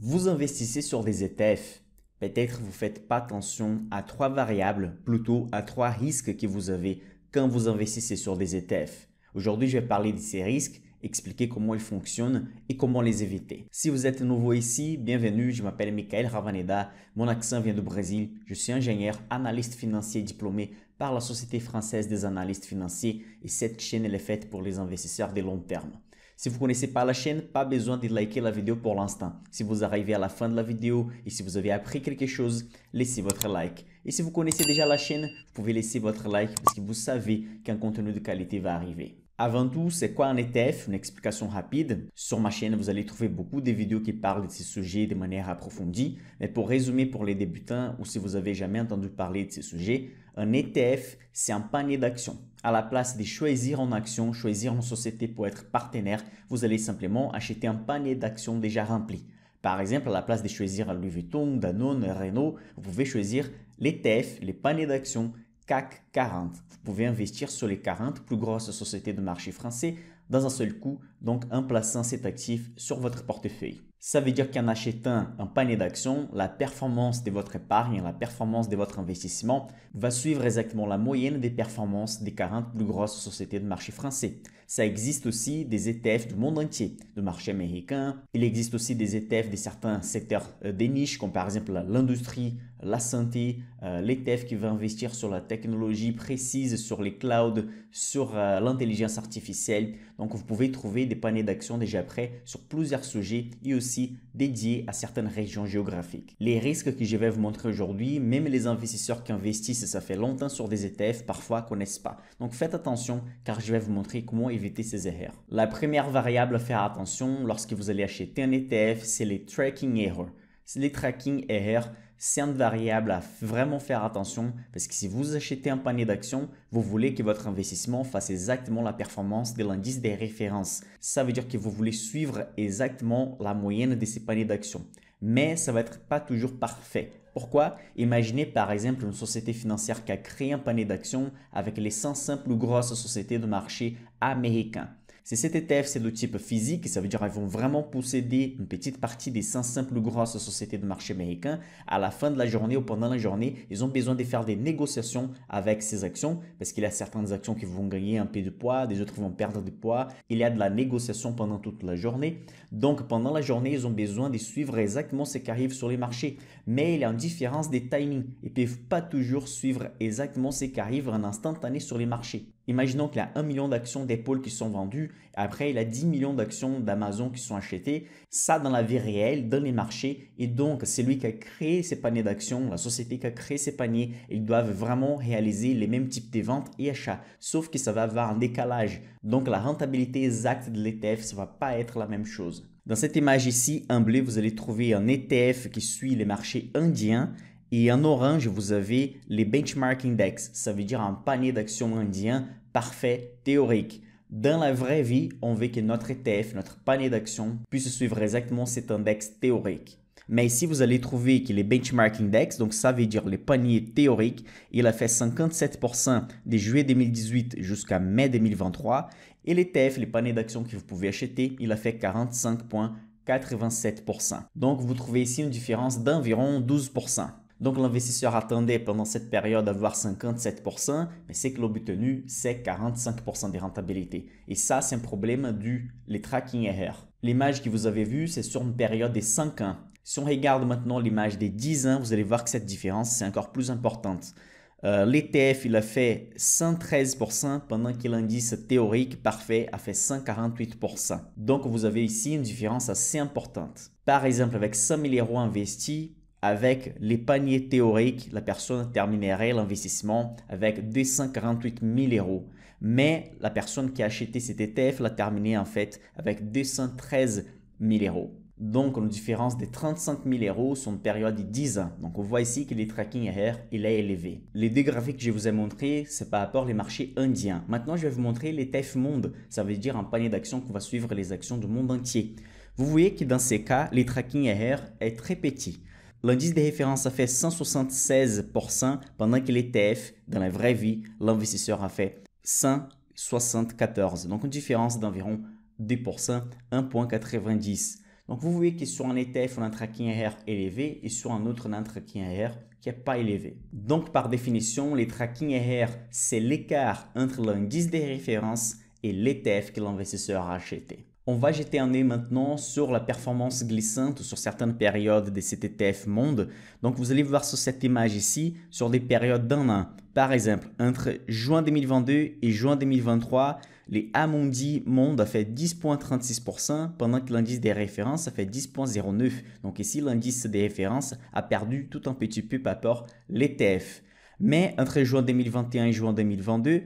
Vous investissez sur des ETF. Peut-être vous ne faites pas attention à trois variables, plutôt à trois risques que vous avez quand vous investissez sur des ETF. Aujourd'hui, je vais parler de ces risques, expliquer comment ils fonctionnent et comment les éviter. Si vous êtes nouveau ici, bienvenue, je m'appelle Michael Ravaneda, mon accent vient du Brésil, je suis ingénieur, analyste financier diplômé par la Société française des analystes financiers et cette chaîne elle est faite pour les investisseurs de long terme. Si vous ne connaissez pas la chaîne, pas besoin de liker la vidéo pour l'instant. Si vous arrivez à la fin de la vidéo et si vous avez appris quelque chose, laissez votre like. Et si vous connaissez déjà la chaîne, vous pouvez laisser votre like parce que vous savez qu'un contenu de qualité va arriver. Avant tout, c'est quoi un ETF? Une explication rapide. Sur ma chaîne, vous allez trouver beaucoup de vidéos qui parlent de ces sujets de manière approfondie. Mais pour résumer pour les débutants ou si vous n'avez jamais entendu parler de ces sujets, un ETF, c'est un panier d'actions. À la place de choisir en action, choisir en société pour être partenaire, vous allez simplement acheter un panier d'actions déjà rempli. Par exemple, à la place de choisir Louis Vuitton, Danone, Renault, vous pouvez choisir l'ETF, les paniers d'actions CAC 40. Vous pouvez investir sur les 40 plus grosses sociétés de marché français dans un seul coup, donc en plaçant cet actif sur votre portefeuille. Ça veut dire qu'en achetant un panier d'actions, la performance de votre épargne, la performance de votre investissement va suivre exactement la moyenne des performances des 40 plus grosses sociétés de marché français. Ça existe aussi des ETF du monde entier, du marché américain. Il existe aussi des ETF de certains secteurs des niches, comme par exemple l'industrie, la santé, l'ETF qui va investir sur la technologie précise, sur les clouds, sur l'intelligence artificielle. Donc, vous pouvez trouver des paniers d'actions déjà prêts sur plusieurs sujets et aussi dédiés à certaines régions géographiques. Les risques que je vais vous montrer aujourd'hui, même les investisseurs qui investissent, ça fait longtemps sur des ETF, parfois ne connaissent pas. Donc, faites attention car je vais vous montrer comment éviter ces erreurs. La première variable à faire attention lorsque vous allez acheter un ETF, c'est les tracking errors. Les tracking errors, c'est une variable à vraiment faire attention parce que si vous achetez un panier d'actions, vous voulez que votre investissement fasse exactement la performance de l'indice des références. Ça veut dire que vous voulez suivre exactement la moyenne de ces paniers d'actions. Mais ça ne va être pas toujours parfait. Pourquoi? Imaginez par exemple une société financière qui a créé un panier d'actions avec les 105 plus grosses sociétés de marché américains. Si cet ETF c'est de type physique, ça veut dire qu'ils vont vraiment posséder une petite partie des 105 plus grosses sociétés de marché américains. À la fin de la journée ou pendant la journée, ils ont besoin de faire des négociations avec ces actions parce qu'il y a certaines actions qui vont gagner un peu de poids, des autres vont perdre du poids. Il y a de la négociation pendant toute la journée. Donc pendant la journée, ils ont besoin de suivre exactement ce qui arrive sur les marchés. Mais il y a une différence des timings. Ils ne peuvent pas toujours suivre exactement ce qui arrive en instantané sur les marchés. Imaginons qu'il y a 1 million d'actions d'Apple qui sont vendues. Après, il y a 10 millions d'actions d'Amazon qui sont achetées. Ça, dans la vie réelle, dans les marchés. Et donc, c'est lui qui a créé ces paniers d'actions, la société qui a créé ces paniers. Ils doivent vraiment réaliser les mêmes types de ventes et achats. Sauf que ça va avoir un décalage. Donc, la rentabilité exacte de l'ETF, ça ne va pas être la même chose. Dans cette image ici, en bleu, vous allez trouver un ETF qui suit les marchés indiens. Et en orange, vous avez les benchmark index. Ça veut dire un panier d'actions indien parfait, théorique. Dans la vraie vie, on veut que notre ETF, notre panier d'actions, puisse suivre exactement cet index théorique. Mais ici, vous allez trouver que les benchmark index, donc ça veut dire les paniers théoriques, il a fait 57% de juillet 2018 jusqu'à mai 2023. Et l'ETF, les paniers d'actions que vous pouvez acheter, il a fait 45,87%. Donc, vous trouvez ici une différence d'environ 12%. Donc, l'investisseur attendait pendant cette période d'avoir 57%, mais ce qu'il a obtenu, c'est 45% de rentabilité. Et ça, c'est un problème dû les tracking errors. L'image que vous avez vue, c'est sur une période de 5 ans. Si on regarde maintenant l'image des 10 ans, vous allez voir que cette différence, c'est encore plus importante. L'ETF, il a fait 113% pendant que l'indice théorique parfait a fait 148%. Donc, vous avez ici une différence assez importante. Par exemple, avec 100 000 € investis, avec les paniers théoriques, la personne terminerait l'investissement avec 248 000 €. Mais la personne qui a acheté cet ETF l'a terminé en fait avec 213 000 €. Donc, une différence de 35 000 € sur une période de 10 ans. Donc, on voit ici que le tracking error, il est élevé. Les deux graphiques que je vous ai montrés, c'est par rapport aux marchés indiens. Maintenant, je vais vous montrer l'ETF monde. Ça veut dire un panier d'actions qui va suivre les actions du monde entier. Vous voyez que dans ces cas, le tracking error est très petit. L'indice de référence a fait 176% pendant que l'ETF, dans la vraie vie, l'investisseur a fait 174%. Donc, une différence d'environ 2%, 1,90. Donc, vous voyez que sur un ETF, on a un tracking ARR élevé et sur un autre, on a un tracking ARR qui n'est pas élevé. Donc, par définition, les tracking ARR, c'est l'écart entre l'indice des références et l'ETF que l'investisseur a acheté. On va jeter un œil maintenant sur la performance glissante sur certaines périodes de cet ETF monde. Donc, vous allez voir sur cette image ici, sur des périodes d'un an. Par exemple, entre juin 2022 et juin 2023, les Amundi Monde a fait 10,36% pendant que l'indice des références a fait 10,09%. Donc ici, l'indice des références a perdu tout un petit peu par rapport à l'ETF. Mais entre juin 2021 et juin 2022,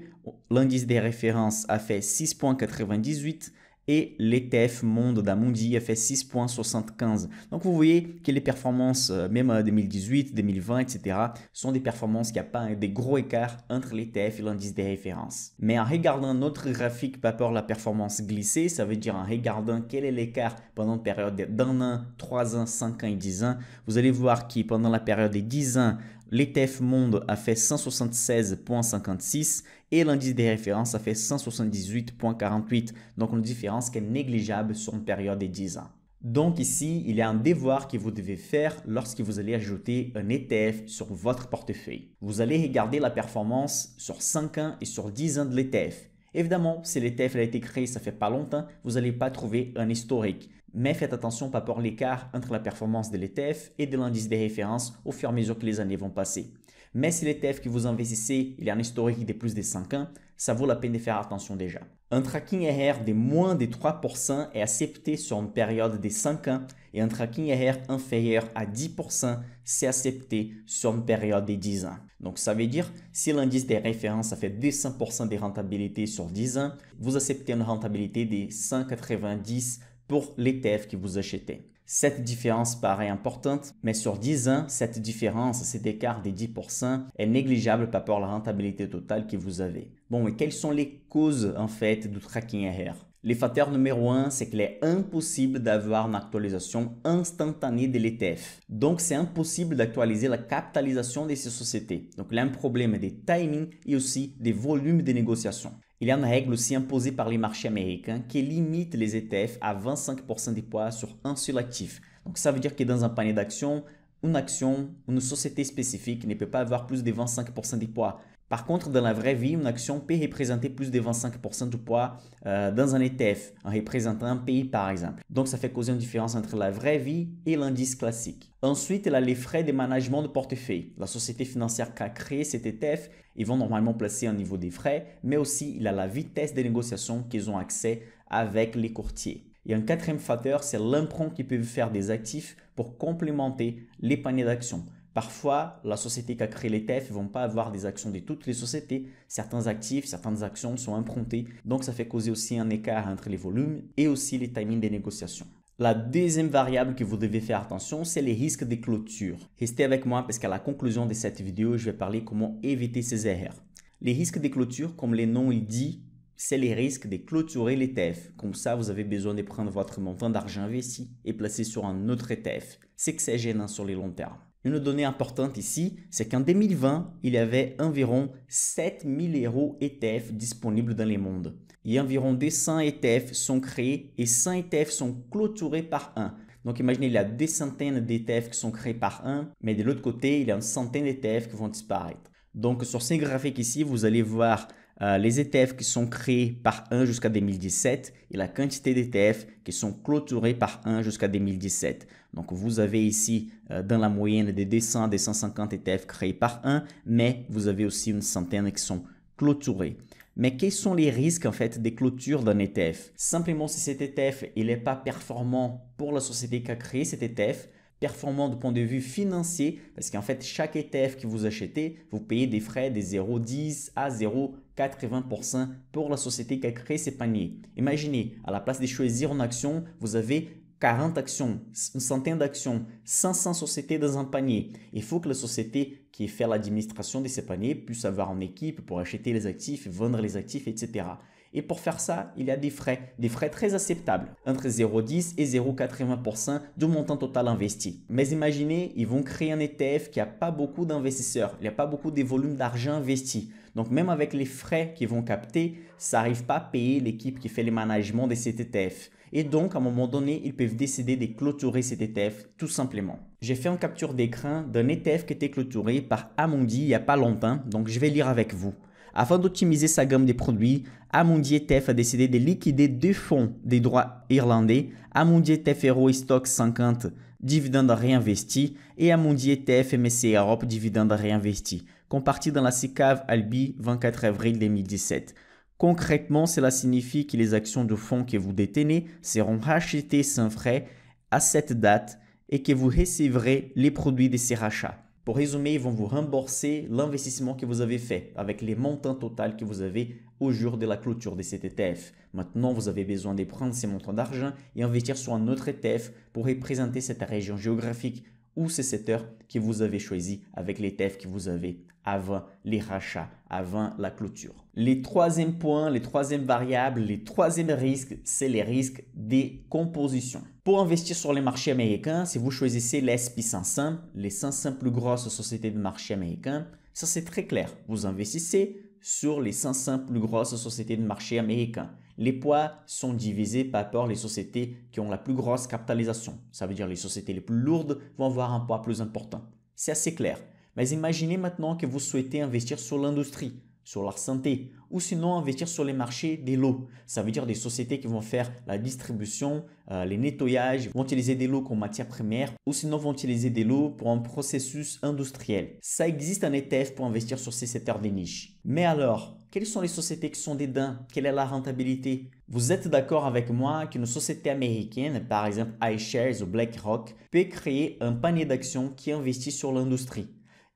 l'indice des références a fait 6,98% et l'ETF Monde d'Amundi a fait 6,75. Donc, vous voyez que les performances, même en 2018, 2020, etc., sont des performances qui n'ont pas des gros écarts entre l'ETF et l'indice des références. Mais en regardant notre graphique par rapport à la performance glissée, ça veut dire en regardant quel est l'écart pendant une période d'un an, 3 ans, 5 ans et 10 ans, vous allez voir que pendant la période des 10 ans, l'ETF Monde a fait 176,56 et l'indice des références a fait 178,48. Donc, une différence qui est négligeable sur une période de 10 ans. Donc ici, il y a un devoir que vous devez faire lorsque vous allez ajouter un ETF sur votre portefeuille. Vous allez regarder la performance sur 5 ans et sur 10 ans de l'ETF. Évidemment, si l'ETF a été créé, ça fait pas longtemps, vous n'allez pas trouver un historique. Mais faites attention par rapport à l'écart entre la performance de l'ETF et de l'indice des références au fur et à mesure que les années vont passer. Mais si l'ETF que vous investissez, il y a un historique de plus de 5 ans, ça vaut la peine de faire attention déjà. Un tracking ARR de moins de 3% est accepté sur une période de 5 ans et un tracking ARR inférieur à 10%, c'est accepté sur une période de 10 ans. Donc, ça veut dire si l'indice des références a fait 200% de rentabilité sur 10 ans, vous acceptez une rentabilité de 190 pour l'ETF que vous achetez. Cette différence paraît importante, mais sur 10 ans, cette différence, cet écart de 10% est négligeable par rapport à la rentabilité totale que vous avez. Bon, et quelles sont les causes en fait du tracking ARR? Le facteur numéro 1, c'est qu'il est impossible d'avoir une actualisation instantanée de l'ETF. Donc, c'est impossible d'actualiser la capitalisation de ces sociétés. Donc, il y a un problème de timing et aussi des volumes de négociation. Il y a une règle aussi imposée par les marchés américains qui limite les ETF à 25% des poids sur un seul actif. Donc, ça veut dire que dans un panier d'actions, une société spécifique ne peut pas avoir plus de 25% des poids. Par contre, dans la vraie vie, une action peut représenter plus de 25% du poids dans un ETF, en représentant un pays par exemple. Donc, ça fait causer une différence entre la vraie vie et l'indice classique. Ensuite, il y a les frais de management de portefeuille. La société financière qui a créé cet ETF, ils vont normalement placer un niveau des frais, mais aussi il y a la vitesse des négociations qu'ils ont accès avec les courtiers. Et un quatrième facteur, c'est l'emprunt qu'ils peuvent faire des actifs pour complémenter les paniers d'actions. Parfois, la société qui a créé l'ETF ne vont pas avoir des actions de toutes les sociétés. Certains actifs, certaines actions sont empruntées. Donc, ça fait causer aussi un écart entre les volumes et aussi les timings des négociations. La deuxième variable que vous devez faire attention, c'est les risques de clôture. Restez avec moi parce qu'à la conclusion de cette vidéo, je vais parler comment éviter ces erreurs. Les risques de clôture, comme le nom il dit, c'est les risques de clôturer l'ETF. Comme ça, vous avez besoin de prendre votre montant d'argent investi et placer sur un autre ETF. C'est que c'est gênant sur les longs termes. Une donnée importante ici, c'est qu'en 2020, il y avait environ 7000 € ETF disponibles dans le monde. Et environ 200 ETF sont créés et 100 ETF sont clôturés par un. Donc imaginez, il y a des centaines d'ETF qui sont créés par un, mais de l'autre côté, il y a une centaine d'ETF qui vont disparaître. Donc sur ces graphiques ici, vous allez voir les ETF qui sont créés par 1 jusqu'à 2017 et la quantité d'ETF qui sont clôturés par 1 jusqu'à 2017. Donc, vous avez ici dans la moyenne des 200 à 250 ETF créés par 1, mais vous avez aussi une centaine qui sont clôturés. Mais quels sont les risques en fait des clôtures d'un ETF? Simplement, si cet ETF n'est pas performant pour la société qui a créé cet ETF, performant du point de vue financier, parce qu'en fait, chaque ETF que vous achetez, vous payez des frais de 0,10 à 0,80% pour la société qui a créé ces paniers. Imaginez, à la place de choisir une action, vous avez 40 actions, une centaine d'actions, 500 sociétés dans un panier. Il faut que la société qui fait l'administration de ces paniers puisse avoir une équipe pour acheter les actifs, vendre les actifs, etc. Et pour faire ça, il y a des frais très acceptables, entre 0,10 et 0,80% du montant total investi. Mais imaginez, ils vont créer un ETF qui n'a pas beaucoup d'investisseurs, il n'y a pas beaucoup de volume d'argent investi. Donc même avec les frais qu'ils vont capter, ça n'arrive pas à payer l'équipe qui fait le management de cet ETF. Et donc, à un moment donné, ils peuvent décider de clôturer cet ETF tout simplement. J'ai fait une capture d'écran d'un ETF qui était clôturé par Amundi il n'y a pas longtemps, donc je vais lire avec vous. Afin d'optimiser sa gamme de produits, Amundi ETF a décidé de liquider 2 fonds des droits irlandais, Amundi ETF Euro Stock 50 dividendes réinvestis et Amundi ETF MSCI Europe dividendes réinvestis, compartis dans la SICAV Albi 24 avril 2017. Concrètement, cela signifie que les actions de fonds que vous détenez seront rachetées sans frais à cette date et que vous recevrez les produits de ces rachats. Pour résumer, ils vont vous rembourser l'investissement que vous avez fait avec les montants total que vous avez au jour de la clôture de cet ETF. Maintenant, vous avez besoin de prendre ces montants d'argent et investir sur un autre ETF pour représenter cette région géographique ou ce secteur que vous avez choisi avec l'ETF que vous avez avant les rachats, avant la clôture. Les troisième points, les troisième variables, les troisième risques, c'est les risques des compositions. Pour investir sur les marchés américains, si vous choisissez les S&P 500, les 500 plus grosses sociétés de marché américains, ça c'est très clair. Vous investissez sur les 500 plus grosses sociétés de marché américains. Les poids sont divisés par rapport aux sociétés qui ont la plus grosse capitalisation. Ça veut dire les sociétés les plus lourdes vont avoir un poids plus important. C'est assez clair. Mais imaginez maintenant que vous souhaitez investir sur l'industrie, sur la santé ou sinon investir sur les marchés des lots. Ça veut dire des sociétés qui vont faire la distribution, les nettoyages, vont utiliser des lots comme matière première ou sinon vont utiliser des lots pour un processus industriel. Ça existe un ETF pour investir sur ces secteurs de niche. Mais alors, quelles sont les sociétés qui sont dedans? Quelle est la rentabilité? Vous êtes d'accord avec moi qu'une société américaine, par exemple iShares ou BlackRock, peut créer un panier d'actions qui investit sur l'industrie.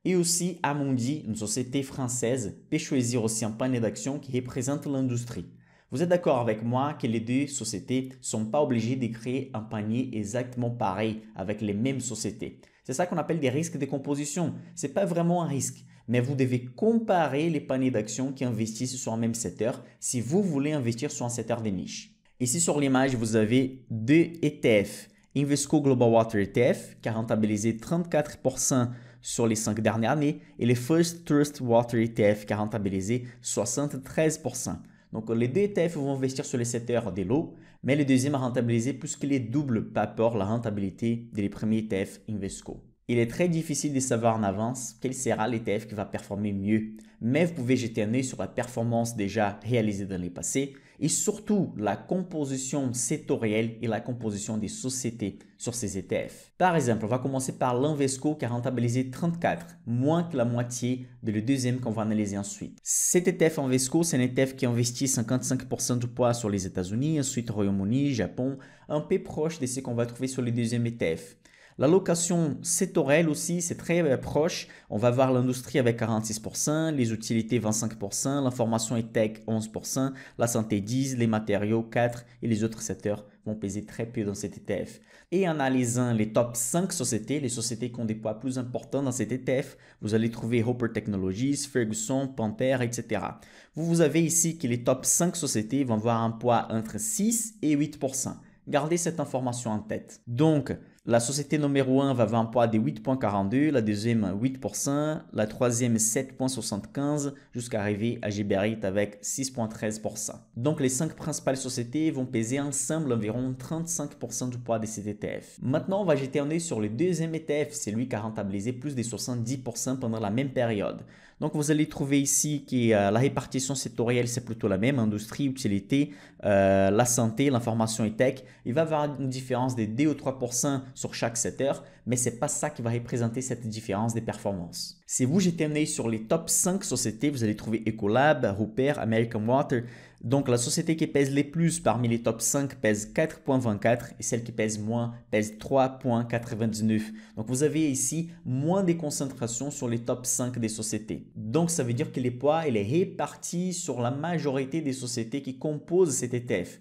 Et aussi, Amundi, une société française, peut choisir aussi un panier d'actions qui représente l'industrie. Vous êtes d'accord avec moi que les deux sociétés ne sont pas obligées de créer un panier exactement pareil avec les mêmes sociétés. C'est ça qu'on appelle des risques de composition. Ce n'est pas vraiment un risque, mais vous devez comparer les paniers d'actions qui investissent sur un même secteur si vous voulez investir sur un secteur de niche. Ici sur l'image, vous avez deux ETF. Invesco Global Water ETF qui a rentabilisé 34% sur les 5 dernières années et le First Trust Water ETF qui a rentabilisé 73%. Donc les deux ETF vont investir sur les secteurs de l'eau, mais le deuxième a rentabilisé plus que les doubles par rapport à la rentabilité des premiers ETF Invesco. Il est très difficile de savoir en avance quel sera l'ETF qui va performer mieux, mais vous pouvez jeter un œil sur la performance déjà réalisée dans le passé et surtout la composition sectorielle et la composition des sociétés sur ces ETF. Par exemple, on va commencer par l'Invesco qui a rentabilisé 34, moins que la moitié de le deuxième qu'on va analyser ensuite. Cet ETF Invesco, c'est un ETF qui investit 55% du poids sur les États-Unis, ensuite Royaume-Uni, Japon, un peu proche de ce qu'on va trouver sur les deuxièmes ETF. L'allocation sectorielle aussi, c'est très proche. On va voir l'industrie avec 46%, les utilités 25%, l'information et tech 11%, la santé 10%, les matériaux 4% et les autres secteurs vont peser très peu dans cet ETF. Et en analysant les top 5 sociétés, les sociétés qui ont des poids plus importants dans cet ETF, vous allez trouver Hopper Technologies, Ferguson, Panther, etc. Vous avez ici que les top 5 sociétés vont avoir un poids entre 6 et 8%. Gardez cette information en tête. Donc, la société numéro 1 va avoir un poids de 8,42, la deuxième 8%, la troisième 7,75 jusqu'à arriver à Geberit avec 6,13%. Donc les 5 principales sociétés vont peser ensemble environ 35% du poids de cet ETF. Maintenant, on va jeter un œil sur le deuxième ETF, c'est lui qui a rentabilisé plus de 70% pendant la même période. Donc vous allez trouver ici que la répartition sectorielle c'est plutôt la même, industrie, utilité, la santé, l'information et tech. Il va y avoir une différence de 2 ou 3% sur chaque secteur, mais ce n'est pas ça qui va représenter cette différence des performances. Si vous jetez un œil sur les top 5 sociétés, vous allez trouver Ecolab, Rupert, American Water. Donc la société qui pèse les plus parmi les top 5 pèse 4,24 et celle qui pèse moins pèse 3,99. Donc vous avez ici moins de concentration sur les top 5 des sociétés. Donc ça veut dire que les poids il est réparti sur la majorité des sociétés qui composent cet ETF.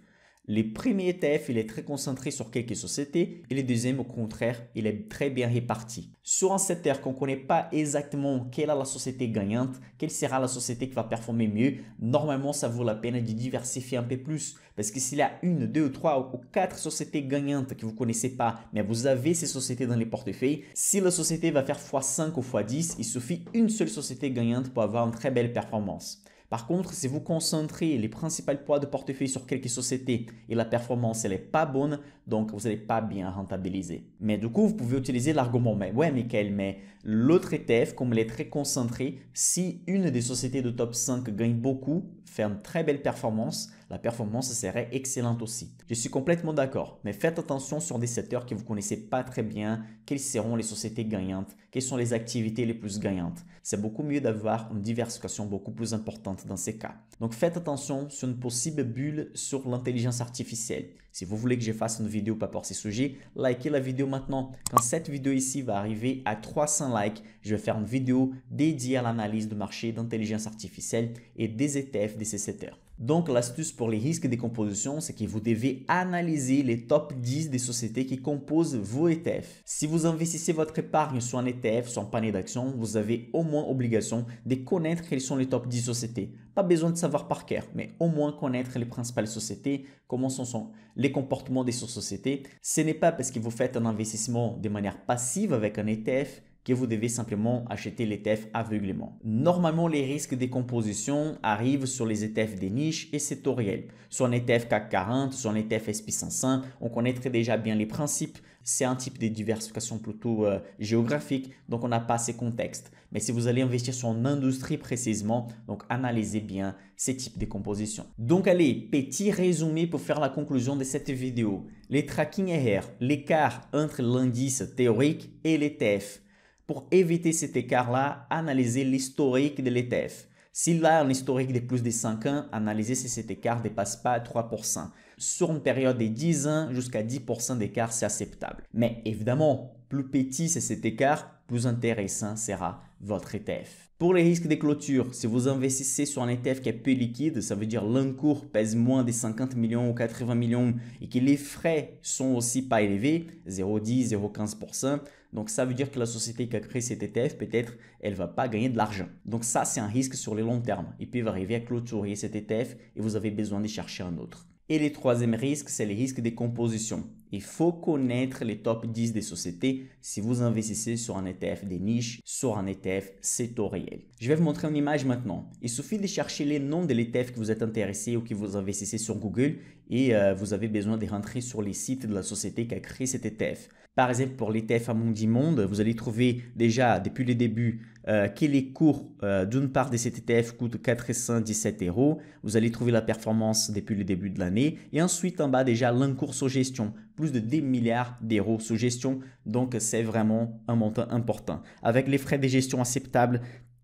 Les premiers ETF, il est très concentré sur quelques sociétés et les deuxièmes, au contraire, il est très bien réparti. Sur un secteur qu'on ne connaît pas exactement quelle est la société gagnante, quelle sera la société qui va performer mieux, normalement, ça vaut la peine de diversifier un peu plus. Parce que s'il y a 1, 2, 3 ou 4 sociétés gagnantes que vous ne connaissez pas, mais vous avez ces sociétés dans les portefeuilles, si la société va faire x5 ou x10, il suffit une seule société gagnante pour avoir une très belle performance. Par contre, si vous concentrez les principaux poids de portefeuille sur quelques sociétés et la performance elle n'est pas bonne, donc vous n'allez pas bien rentabiliser. Mais du coup, vous pouvez utiliser l'argument, mais ouais Michael, mais l'autre ETF, comme il est très concentré, si une des sociétés de top 5 gagne beaucoup, fait une très belle performance, la performance serait excellente aussi. Je suis complètement d'accord, mais faites attention sur des secteurs que vous ne connaissez pas très bien, quelles seront les sociétés gagnantes, quelles sont les activités les plus gagnantes. C'est beaucoup mieux d'avoir une diversification beaucoup plus importante dans ces cas. Donc faites attention sur une possible bulle sur l'intelligence artificielle. Si vous voulez que je fasse une vidéo par rapport à ces sujets, likez la vidéo maintenant. Quand cette vidéo ici va arriver à 300 likes, je vais faire une vidéo dédiée à l'analyse du marché d'intelligence artificielle et des ETF de ces secteurs. Donc, l'astuce pour les risques de décomposition, c'est que vous devez analyser les top 10 des sociétés qui composent vos ETF. Si vous investissez votre épargne sur un ETF, sur un panier d'actions, vous avez au moins obligation de connaître quelles sont les top 10 sociétés. Pas besoin de savoir par cœur, mais au moins connaître les principales sociétés, comment sont les comportements des sociétés. Ce n'est pas parce que vous faites un investissement de manière passive avec un ETF que vous devez simplement acheter l'ETF aveuglément. Normalement, les risques de décomposition arrivent sur les ETF des niches et sectoriels. Sur un ETF CAC 40, sur un ETF SP500, on connaît très déjà bien les principes. C'est un type de diversification plutôt géographique, donc on n'a pas ces contextes. Mais si vous allez investir sur une industrie précisément, donc analysez bien ces types de compositions. Donc allez, petit résumé pour faire la conclusion de cette vidéo. Les tracking erreurs, l'écart entre l'indice théorique et l'ETF. Pour éviter cet écart-là, analysez l'historique de l'ETF. S'il a un historique de plus de 5 ans, analysez si cet écart ne dépasse pas 3%. Sur une période de 10 ans, jusqu'à 10% d'écart, c'est acceptable. Mais évidemment, plus petit c'est cet écart, plus intéressant sera votre ETF. Pour les risques de clôture, si vous investissez sur un ETF qui est peu liquide, ça veut dire l'encours pèse moins de 50 millions ou 80 millions et que les frais sont aussi pas élevés, 0,10, 0,15%. Donc, ça veut dire que la société qui a créé cet ETF, peut-être, elle ne va pas gagner de l'argent. Donc, ça, c'est un risque sur le long terme. Ils peuvent arriver à clôturer cet ETF et vous avez besoin de chercher un autre. Et le troisième risque, c'est le risque de composition. Il faut connaître les top 10 des sociétés si vous investissez sur un ETF des niches, sur un ETF sectoriel. Je vais vous montrer une image maintenant. Il suffit de chercher les noms de l'ETF que vous êtes intéressé ou que vous investissez sur Google et vous avez besoin de rentrer sur les sites de la société qui a créé cet ETF. Par exemple, pour l'ETF Amundi Monde, vous allez trouver déjà depuis le début que les cours d'une part de cet ETF coûtent 417 €. Vous allez trouver la performance depuis le début de l'année. Et ensuite, en bas déjà, l'encours sous gestion, plus de 10 milliards d'euros sous gestion. Donc, c'est vraiment un montant important. Avec les frais de gestion acceptables,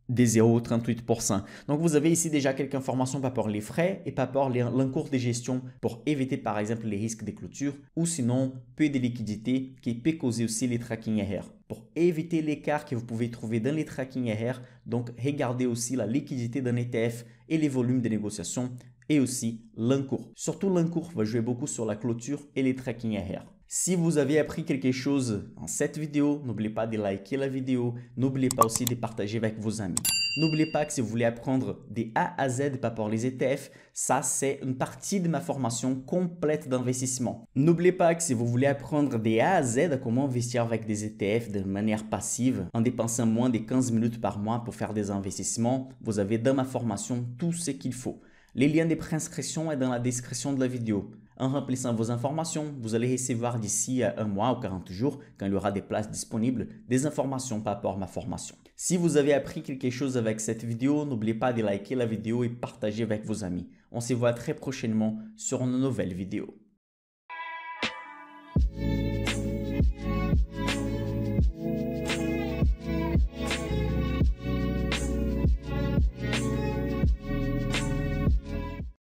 des 0,38%. Donc, vous avez ici déjà quelques informations par rapport aux frais et par rapport à l'encours de gestion pour éviter par exemple les risques de clôture ou sinon peu de liquidité qui peut causer aussi les tracking errors. Pour éviter l'écart que vous pouvez trouver dans les tracking errors, donc regardez aussi la liquidité d'un ETF et les volumes de négociation et aussi l'encours. Surtout l'encours va jouer beaucoup sur la clôture et les tracking errors. Si vous avez appris quelque chose dans cette vidéo, n'oubliez pas de liker la vidéo. N'oubliez pas aussi de partager avec vos amis. N'oubliez pas que si vous voulez apprendre des A à Z par rapport aux ETF, ça c'est une partie de ma formation complète d'investissement. N'oubliez pas que si vous voulez apprendre des A à Z à comment investir avec des ETF de manière passive, en dépensant moins de 15 minutes par mois pour faire des investissements, vous avez dans ma formation tout ce qu'il faut. Les liens de préinscription sont dans la description de la vidéo. En remplissant vos informations, vous allez recevoir d'ici à 1 mois ou 40 jours, quand il y aura des places disponibles, des informations par rapport à ma formation. Si vous avez appris quelque chose avec cette vidéo, n'oubliez pas de liker la vidéo et partager avec vos amis. On se voit très prochainement sur une nouvelle vidéo.